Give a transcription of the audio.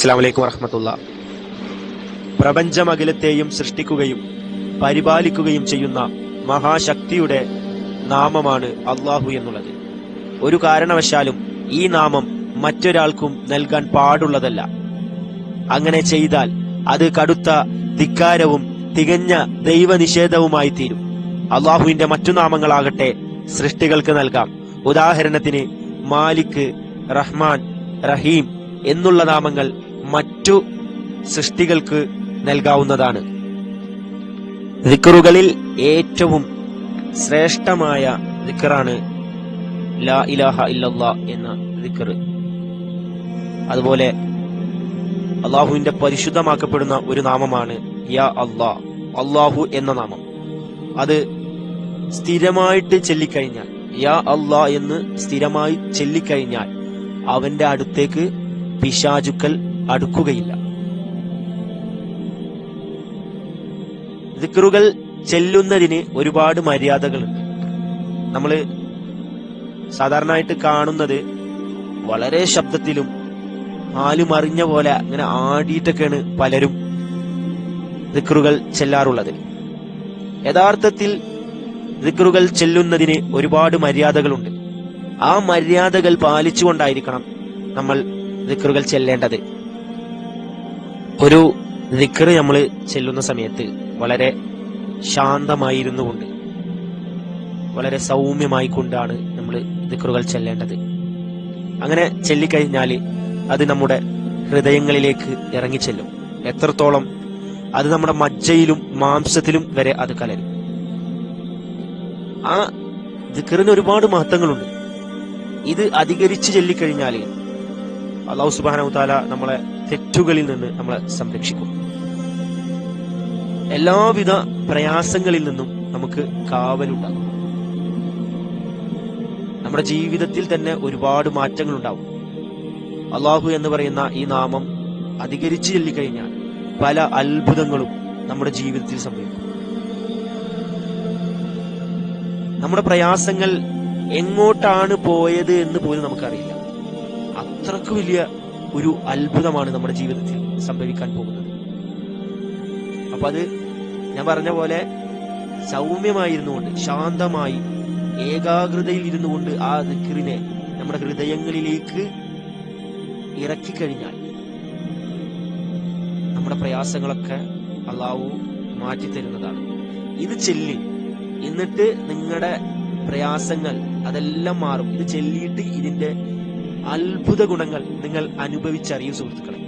അസ്സലാമു അലൈക്കും വറഹ്മത്തുള്ളാഹി. പ്രപഞ്ചമഖിലത്തെയും സൃഷ്ടിക്കുകയും പരിപാലിക്കുകയും ചെയ്യുന്ന മഹാശക്തിയുടെ നാമമാണ് അള്ളാഹു എന്നുള്ളത്. ഒരു കാരണവശാലും ഈ നാമം മറ്റൊരാൾക്കും നൽകാൻ പാടുള്ളതല്ല. അങ്ങനെ ചെയ്താൽ അത് കടുത്ത ധിക്കാരവും തികഞ്ഞ ദൈവനിഷേധവുമായി തീരും. അള്ളാഹുവിന്റെ മറ്റു നാമങ്ങളാകട്ടെ സൃഷ്ടികൾക്ക് നൽകാം. ഉദാഹരണത്തിന് മാലിക്, റഹ്മാൻ, റഹീം എന്നുള്ള നാമങ്ങൾ മറ്റു സൃഷ്ടികൾക്ക് നൽകാവുന്നതാണ്. ദിക്റുകളിൽ ഏറ്റവും ശ്രേഷ്ഠമായ ദിക്റാണ് ലാ ഇലാഹ ഇല്ലല്ലാഹ് എന്ന ദിക്ർ. അതുപോലെ അള്ളാഹുവിന്റെ പരിശുദ്ധമാക്കപ്പെടുന്ന ഒരു നാമമാണ് യാ അല്ലാഹ്, അള്ളാഹു എന്ന നാമം. അത് സ്ഥിരമായിട്ട് ചൊല്ലിക്കഴിഞ്ഞാൽ, യാ അല്ലാഹ് എന്ന് സ്ഥിരമായി ചൊല്ലിക്കഴിഞ്ഞാൽ അവന്റെ അടുത്തേക്ക് പിശാചുക്കൾ അടുക്കുകയില്ല. ദിക്റുകൾ ചെല്ലുന്നതിന് ഒരുപാട് മര്യാദകളുണ്ട്. നമ്മൾ സാധാരണയായിട്ട് കാണുന്നത് വളരെ ശബ്ദത്തിലും ആലുമറിഞ്ഞ പോലെ അങ്ങനെ ആടിയിട്ടൊക്കെയാണ് പലരും ദിക്റുകൾ ചെല്ലാറുള്ളത്. യഥാർത്ഥത്തിൽ ദിക്റുകൾ ചെല്ലുന്നതിന് ഒരുപാട് മര്യാദകളുണ്ട്. ആ മര്യാദകൾ പാലിച്ചുകൊണ്ടായിരിക്കണം നമ്മൾ ദിക്റുകൾ ചെല്ലേണ്ടത്. ഒരു ദിക്ർ നമ്മൾ ചെല്ലുന്ന സമയത്ത് വളരെ ശാന്തമായിരുന്നു കൊണ്ട്, വളരെ സൗമ്യമായി കൊണ്ടാണ് നമ്മൾ ദിക്റുകൾ ചെല്ലേണ്ടത്. അങ്ങനെ ചെല്ലിക്കഴിഞ്ഞാൽ അത് നമ്മുടെ ഹൃദയങ്ങളിലേക്ക് ഇറങ്ങിച്ചെല്ലും. എത്രത്തോളം അത് നമ്മുടെ മജ്ജയിലും മാംസത്തിലും വരെ അത് കലരും. ആ ദിക്റിന് ഒരുപാട് മഹത്വങ്ങളുണ്ട്. ഇത് അധികരിച്ച് ചൊല്ലിക്കഴിഞ്ഞാൽ അല്ലാഹു സുബ്ഹാനഹു വ തആല നമ്മളെ തെറ്റുകളിൽ നിന്ന് നമ്മളെ സംരക്ഷിക്കും. എല്ലാവിധ പ്രയാസങ്ങളിൽ നിന്നും നമുക്ക് കാവലുണ്ടാകും. നമ്മുടെ ജീവിതത്തിൽ തന്നെ ഒരുപാട് മാറ്റങ്ങൾ ഉണ്ടാവും. അള്ളാഹു എന്ന് പറയുന്ന ഈ നാമം അധികരിച്ച് ചൊല്ലിക്കഴിഞ്ഞാൽ പല അത്ഭുതങ്ങളും നമ്മുടെ ജീവിതത്തിൽ സംഭവിക്കും. നമ്മുടെ പ്രയാസങ്ങൾ എങ്ങോട്ടാണ് പോയത് എന്ന് പോലും നമുക്കറിയില്ല. അത്രക്ക് വലിയ ഒരു അത്ഭുതമാണ് നമ്മുടെ ജീവിതത്തിൽ സംഭവിക്കാൻ പോകുന്നത്. അപ്പൊ അത് ഞാൻ പറഞ്ഞ പോലെ സൗമ്യമായിരുന്നു കൊണ്ട്, ശാന്തമായി ഏകാഗ്രതയിൽ ഇരുന്നു കൊണ്ട് ആ ദിക്റിനെ നമ്മുടെ ഹൃദയങ്ങളിലേക്ക് ഇറക്കിക്കഴിഞ്ഞാൽ നമ്മുടെ പ്രയാസങ്ങളൊക്കെ അള്ളാഹു മാറ്റിത്തരുന്നതാണ്. ഇത് ചെല്ലി എന്നിട്ട് നിങ്ങളുടെ പ്രയാസങ്ങൾ അതെല്ലാം മാറും. ഇത് ചെല്ലിയിട്ട് ഇതിന്റെ അത്ഭുത ഗുണങ്ങൾ നിങ്ങൾ അനുഭവിച്ചറിയും സുഹൃത്തുക്കളെ.